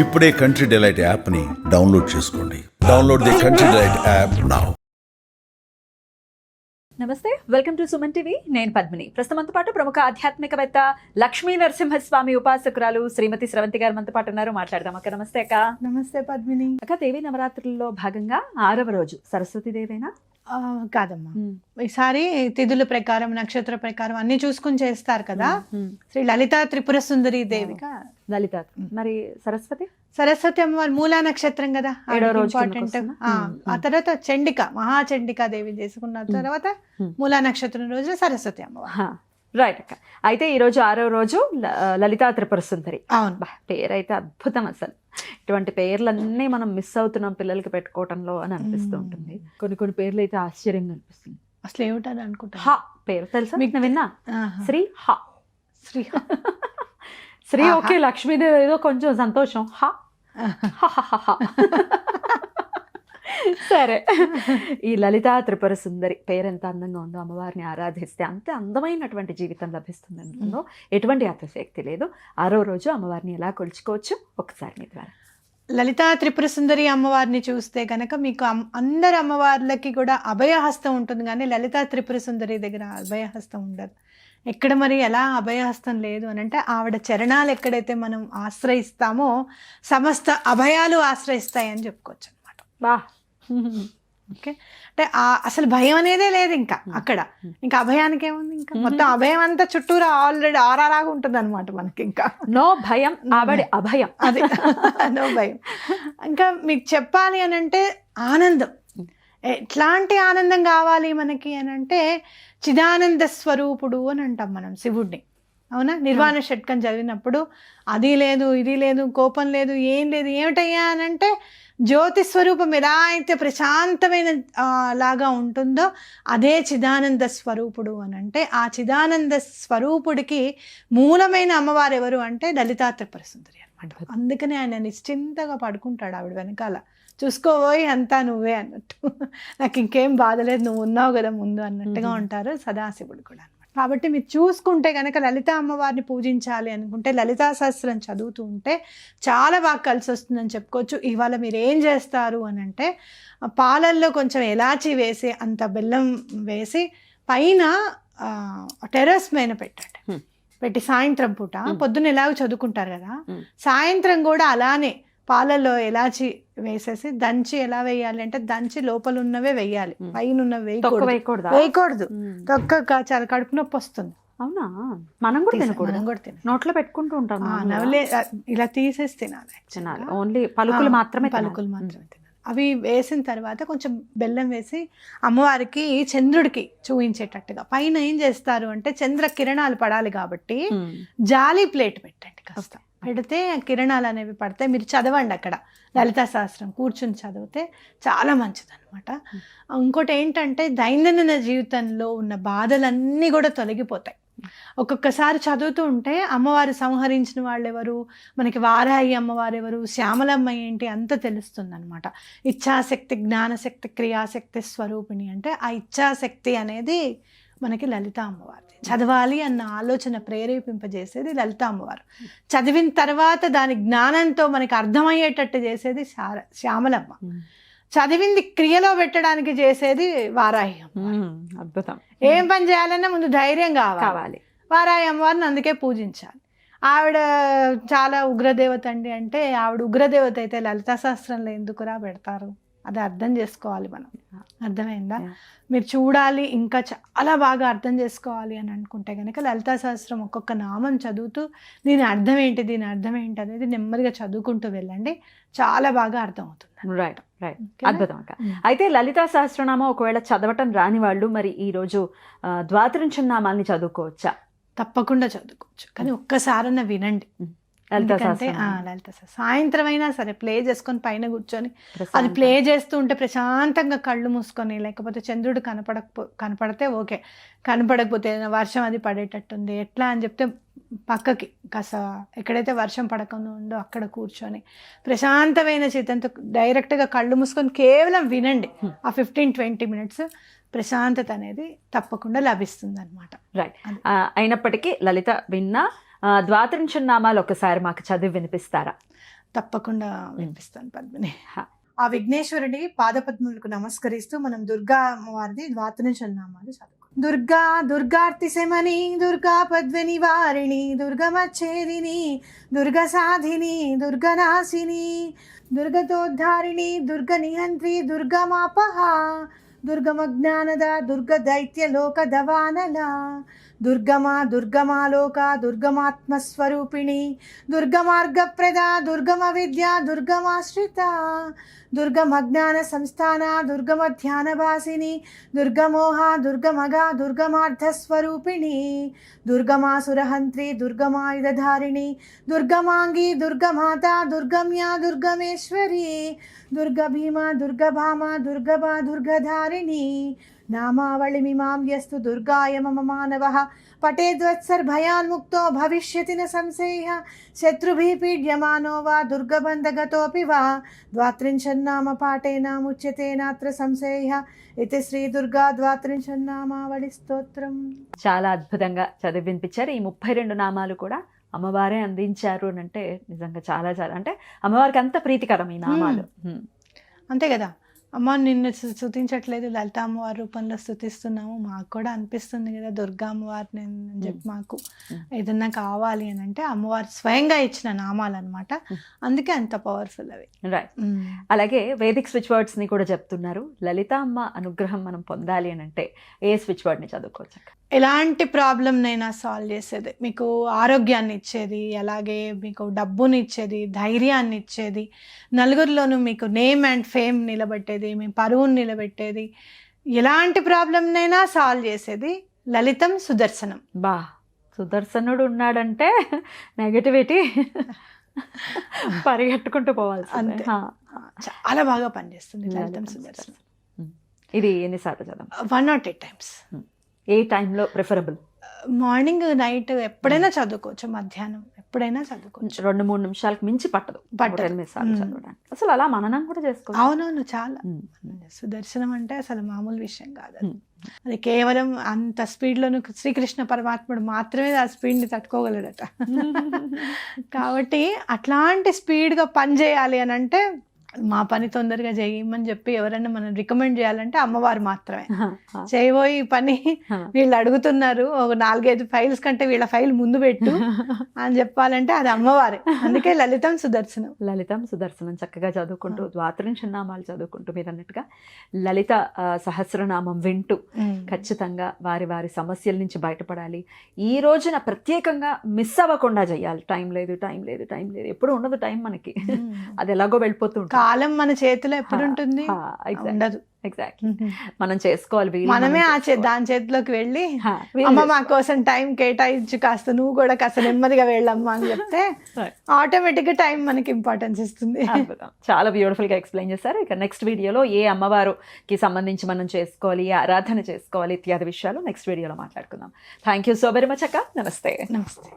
ఇప్పుడే country delight యాప్ని download చేసుకోండి. Download the country delight app now. నమస్తే, వెల్కమ్ టు సుమన్ టీవీ. నేను పద్మిని. ప్రస్తుతంతో పాటు ప్రముఖ ఆధ్యాత్మికవేత్త లక్ష్మీ నరసింహస్వామి ఉపాసకురాలు శ్రీమతి స్రవంతి గారు మనతో పాటు ఉన్నారు. మాట్లాడదాం అక్క. నమస్తే అక్క. నమస్తే పద్మిని. అక్క, దేవి నవరాత్రుల్లో భాగంగా 6వ రోజు సరస్వతి దేవేనా? కాదమ్మా, ఈసారి తిథుల ప్రకారం నక్షత్ర ప్రకారం అన్ని చూసుకుని చేస్తారు కదా. శ్రీ లలితా త్రిపుర సుందరి దేవిగా లలిత. మరి సరస్వతి సరస్వతి అమ్మవారు మూలా నక్షత్రం కదా, 7వ రోజు ఇంపార్టెంట్. ఆ తర్వాత చండిక మహాచండికా దేవి చేసుకున్న తర్వాత మూలా నక్షత్రం రోజు సరస్వతి అమ్మవారు. రైట్ అక్క. అయితే ఈ రోజు 6వ రోజు లలితా త్రిపుర సుందరి. అవును, పేరైతే అద్భుతం. అసలు ఇటువంటి పేర్లన్నీ మనం మిస్ అవుతున్నాం పిల్లలకి పెట్టుకోవటంలో అని అనిపిస్తూ ఉంటుంది. కొన్ని పేర్లు అయితే ఆశ్చర్యంగా అనిపిస్తుంది. అసలు ఏమిటని అనుకుంటా. హ పేరు తెలుసా మీకు? విన్నా? శ్రీ హ. శ్రీ శ్రీ ఓకే, లక్ష్మీదేవి ఏదో కొంచెం సంతోషం. హ సరే. ఈ లలితా త్రిపుర సుందరి పేరు ఎంత అందంగా ఉందో, అమ్మవారిని ఆరాధిస్తే అంతే అందమైనటువంటి జీవితం లభిస్తుంది అనడంలో ఎటువంటి అతిశక్తి లేదు. 6వ రోజు అమ్మవారిని ఎలా కొలుచుకోవచ్చు ఒకసారి మీ ద్వారా. లలితా త్రిపుర సుందరి అమ్మవారిని చూస్తే కనుక మీకు అందరు అమ్మవార్లకి కూడా అభయహస్తం ఉంటుంది, కానీ లలితా త్రిపుర సుందరి దగ్గర అభయహస్తం ఉండదు. ఎక్కడ మరి ఎలా అభయహస్తం లేదు అని అంటే, ఆవిడ చరణాలు ఎక్కడైతే మనం ఆశ్రయిస్తామో సమస్త అభయాలు ఆశ్రయిస్తాయని చెప్పుకోవచ్చు అనమాట. బా ఓకే, అంటే అసలు భయం అనేదే లేదు ఇంకా అక్కడ. ఇంకా అభయానికి ఏముంది, ఇంకా మొత్తం అభయం అంతా చుట్టూరా ఆల్రెడీ ఆరాలాగా ఉంటుంది అనమాట మనకి. ఇంకా నో భయం, ఆవిడ అభయం. అది నో భయం. ఇంకా మీకు చెప్పాలి అని అంటే ఆనందం. ఎట్లాంటి ఆనందం కావాలి మనకి అని అంటే, చిదానంద స్వరూపుడు అని అంటాం మనం శివుడిని. అవునా? నిర్వాణ షట్కం చదివినప్పుడు అది లేదు ఇది లేదు, కోపం లేదు, ఏం లేదు, ఏమిటయ్యా అని అంటే జ్యోతి స్వరూపం ఎలా అయితే ప్రశాంతమైన లాగా ఉంటుందో అదే చిదానంద స్వరూపుడు అని అంటే, ఆ చిదానంద స్వరూపుడికి మూలమైన అమ్మవారు ఎవరు అంటే లలితా త్రిపుర సుందరి అనమాట. అందుకనే ఆయన నిశ్చింతగా పడుకుంటాడు ఆవిడ వెనకాల, చూసుకోబోయి అంతా నువ్వే అన్నట్టు. నాకు ఇంకేం బాధలేదు, నువ్వు ఉన్నావు కదా ముందు అన్నట్టుగా ఉంటారు సదాశివుడు కూడా. కాబట్టి మీరు చూసుకుంటే కనుక లలితా అమ్మవారిని పూజించాలి అనుకుంటే లలితా సహస్రం చదువుతూ ఉంటే చాలా బాగా కలిసి వస్తుందని చెప్పుకోవచ్చు. ఇవాళ మీరు ఏం చేస్తారు అని అంటే, పాలల్లో కొంచెం ఎలాచి వేసి అంత బెల్లం వేసి పైన టెర్రస్ పైన పెట్టండి. పెట్టి సాయంత్రం పూట, పొద్దున్న ఎలాగో చదువుకుంటారు కదా, సాయంత్రం కూడా అలానే పాలల్లో ఎలాచి వేసేసి దంచి ఎలా వేయాలి అంటే, దంచి లోపల ఉన్నవే వేయాలి, పైన ఉన్నవి వేయకూడదు. తొక్క చాలా కడుపు నొప్పి వస్తుంది. అవునా? మనం కూడా తినకూడదు. మనం కూడా తినాలి. నోట్లో పెట్టుకుంటూ ఉంటాం. నవలే ఇలా తీసేసి తినాలి. ఓన్లీ పలుకులు మాత్రమే తినాలి. అవి వేసిన తర్వాత కొంచెం బెల్లం వేసి అమ్మవారికి చంద్రుడికి చూపించేటట్టుగా పైన ఏం చేస్తారు అంటే, చంద్ర కిరణాలు పడాలి కాబట్టి జాలీ ప్లేట్ పెట్టండి. కాస్త పెడితే కిరణాలు అనేవి పడతాయి. మీరు చదవండి అక్కడ లలితా సహస్రం కూర్చుని చదివితే చాలా మంచిది అనమాట. ఇంకోటి ఏంటంటే, దైనందిన జీవితంలో ఉన్న బాధలన్నీ కూడా తొలగిపోతాయి. ఒక్కొక్కసారి చదువుతూ ఉంటే అమ్మవారు సంహరించిన వాళ్ళు ఎవరు, మనకి వారాహి అమ్మవారు ఎవరు, శ్యామలమ్మ ఏంటి అంత తెలుస్తుంది అనమాట. ఇచ్ఛాశక్తి, జ్ఞానశక్తి, క్రియాశక్తి స్వరూపిణి అంటే ఆ ఇచ్ఛాశక్తి అనేది మనకి లలిత అమ్మవారిది. చదవాలి అన్న ఆలోచన ప్రేరేపింపజేసేది లలిత అమ్మవారు. చదివిన తర్వాత దాని జ్ఞానంతో మనకి అర్థమయ్యేటట్టు చేసేది శ్యామలమ్మ. చదివింది క్రియలో పెట్టడానికి చేసేది వారాహి అమ్మవారు. అద్భుతం. ఏం పని చేయాలన్నా ముందు ధైర్యం కావాలి. వారాహి అమ్మవారిని అందుకే పూజించాలి. ఆవిడ చాలా ఉగ్రదేవత అండి అంటే, ఆవిడ ఉగ్రదేవత అయితే లలితా శాస్త్రంలో ఎందుకురా పెడతారు? అది అర్థం చేసుకోవాలి మనం. అర్థమైందా? మీరు చూడాలి, ఇంకా చాలా బాగా అర్థం చేసుకోవాలి అని అనుకుంటే కనుక లలితా సహస్రం ఒక్కొక్క నామం చదువుతూ దీని అర్థం ఏంటి, దీని అర్థం ఏంటి అనేది నెమ్మదిగా చదువుకుంటూ వెళ్ళండి. చాలా బాగా అర్థం అవుతుంది. రైట్. అద్భుతం అక్క. అయితే లలితా సహస్రనామం ఒకవేళ చదవటం రాని వాళ్ళు మరి ఈ రోజు ద్వాదశ నామాల్ని చదువుకోవచ్చా? తప్పకుండా చదువుకోవచ్చు, కానీ ఒక్కసారన్నా వినండి. లలిత సాయంత్రం అయినా సరే ప్లే చేసుకొని పైన కూర్చొని అది ప్లే చేస్తూ ఉంటే ప్రశాంతంగా కళ్ళు మూసుకొని, లేకపోతే చంద్రుడు కనపడితే ఓకే, కనపడకపోతే వర్షం అది పడేటట్టుంది ఎట్లా అని చెప్తే పక్కకి కాస్త ఎక్కడైతే వర్షం పడకుండా ఉందో అక్కడ కూర్చొని ప్రశాంతమైన చేతంతో డైరెక్ట్గా కళ్ళు మూసుకొని కేవలం వినండి. ఆ 15-20 minutes ప్రశాంతత అనేది తప్పకుండా లభిస్తుంది అనమాట. రైట్. అయినప్పటికీ లలిత విన్నా ద్వాదశ నామాలు ఒకసారి మాకు చదివి వినిపిస్తారా? తప్పకుండా వినిపిస్తాను పద్మిని. హా. ఆ విఘ్నేశ్వరుడి పాదపద్ములకు నమస్కరిస్తూ మనం దుర్గా అమ్మవారిది ద్వాతనిషన్నామాలు చదువుకుంటాం. దుర్గా దుర్గార్తి శమని దుర్గా పద్మిని వారిణి దుర్గమచ్ఛేదిని దుర్గ సాధిని దుర్గనాశిని దుర్గతోద్ధారిణి దుర్గ నిహంత్రి దుర్గమాపహ దుర్గమజ్ఞానద దుర్గ దైత్య లోక దవానల దుర్గమా దుర్గమాలోక దుర్గమాత్మస్వరూపిణి దుర్గమార్గప్రద దుర్గమ విద్య దుర్గమాశ్రిత దుర్గమజ్ఞాన సంస్థాన దుర్గమధ్యానవాసిని దుర్గమోహ దుర్గమగ దుర్గమార్థస్వరూపిణి దుర్గమాసురహంత్రి దుర్గమాయుధధారిణి దుర్గమాంగి దుర్గమాత దుర్గమ్య దుర్గమేశ్వరి దుర్గభీమ దుర్గభామ దుర్గభా దుర్గధారిణి నామావళిమిమాం యస్తు దుర్గాయ మమ మానవః పఠేద్వత్సర్భయాన్ముక్తో భవిష్యతి న సంశయః శత్రుభిः పీడ్యమానో వా దుర్గబంధగతోऽపి వా ద్వాత్రింశన్నామ పాఠేనాముచ్యతే నాత్ర సంశయః ఇది శ్రీ దుర్గా ద్వాత్రింశన్నామావళి స్తోత్రం. చాలా అద్భుతంగా చదివి వినిపించారు. ఈ 32 నామాలు కూడా అమ్మవారే అందించారు అని అంటే నిజంగా చాలా చాలా అంటే అమ్మవారికి అంత ప్రీతికరం ఈ నామాలు. అంతే కదా, అమ్మ నిన్ను స్తుతించట్లేదు, లలిత అమ్మవారి రూపంలో స్తుతిస్తున్నాము, మాకు కూడా అనిపిస్తుంది కదా దుర్గా అమ్మవారిని అని చెప్పి మాకు ఏదన్నా కావాలి అని అంటే అమ్మవారు స్వయంగా ఇచ్చిన నామాలు అనమాట. అందుకే అంత పవర్ఫుల్ అవి. రైట్. అలాగే వేదిక్ స్విచ్ వర్డ్స్ ని కూడా చెప్తున్నారు. లలిత అమ్మ అనుగ్రహం మనం పొందాలి అని అంటే ఏ స్విచ్ వర్డ్ ని చదువుకోవచ్చు? ఎలాంటి ప్రాబ్లంనైనా సాల్వ్ చేసేది, మీకు ఆరోగ్యాన్ని ఇచ్చేది, అలాగే మీకు డబ్బుని ఇచ్చేది, ధైర్యాన్ని ఇచ్చేది, నలుగురిలోనూ మీకు నేమ్ అండ్ ఫేమ్ నిలబెట్టేది, మీ పరువుని నిలబెట్టేది, ఎలాంటి ప్రాబ్లంనైనా సాల్వ్ చేసేది లలితం సుదర్శనం. బా, సుదర్శనుడు ఉన్నాడంటే నెగటివిటీ పరిగెట్టుకుంటూ పోవాలి. అంతే, చాలా బాగా పనిచేస్తుంది లలితం సుదర్శనం. ఇది ఎన్నిసార్లు చదవం? 1 or 2 times. ఏ టైంలో ప్రిఫరబుల్? మార్నింగ్ నైట్ ఎప్పుడైనా చదువుకోవచ్చు, మధ్యాహ్నం ఎప్పుడైనా చదువుకోవచ్చు. 2-3 నిమిషాలకు మించి పట్టదు 8 సార్లు చదవడానికి. అసలు అలా మననం కూడా చేసుకోవచ్చు. అవునవును, చాలా. సుదర్శనం అంటే అసలు మామూలు విషయం కాదు. అది కేవలం అంత స్పీడ్లోను శ్రీకృష్ణ పరమాత్ముడు మాత్రమే ఆ స్పీడ్ని తట్టుకోగలడట. కాబట్టి అట్లాంటి స్పీడ్గా పని చేయాలి అని అంటే మా పని తొందరగా చేయమని చెప్పి ఎవరైనా మనం రికమెండ్ చేయాలంటే అమ్మవారు మాత్రమే. చేయబోయి పని వీళ్ళు అడుగుతున్నారు, ఒక 4-5 ఫైల్స్ కంటే వీళ్ళ ఫైల్ ముందు పెట్టు అని చెప్పాలంటే అది అమ్మవారే. అందుకే లలితం సుదర్శనం. లలితం సుదర్శనం చక్కగా చదువుకుంటూ ద్వాత్రింశనామాలు చదువుకుంటూ మీరు అన్నట్టుగా లలిత సహస్రనామం వింటూ ఖచ్చితంగా వారి వారి సమస్యల నుంచి బయటపడాలి. ఈ రోజున ప్రత్యేకంగా మిస్ అవ్వకుండా చేయాలి. టైం లేదు, టైం లేదు, టైం లేదు, ఎప్పుడు ఉండదు టైం మనకి. అది ఎలాగో వెళ్ళిపోతుంది. కాలం మన చేతిలో ఎప్పుడు ఉంటుంది? ఉండదు. ఎగ్జాక్ట్లీ. మనం చేసుకోవాలి. మనమే దాని చేతిలోకి వెళ్ళి అమ్మ మా కోసం టైం కేటాయించు, కాస్త నువ్వు కూడా కాస్త నెమ్మదిగా వెళ్ళమ్మా అని చెప్తే ఆటోమేటిక్ గా టైం మనకి ఇంపార్టెన్స్ ఇస్తుంది. చాలా బ్యూటిఫుల్ గా ఎక్స్ప్లెయిన్ చేశారు. ఇక నెక్స్ట్ వీడియోలో ఏ అమ్మవారుకి సంబంధించి మనం చేసుకోవాలి, ఏ ఆరాధన చేసుకోవాలి ఇత్యాది విషయాలు నెక్స్ట్ వీడియోలో మాట్లాడుకుందాం. Thank you so very much అక్క. నమస్తే. నమస్తే.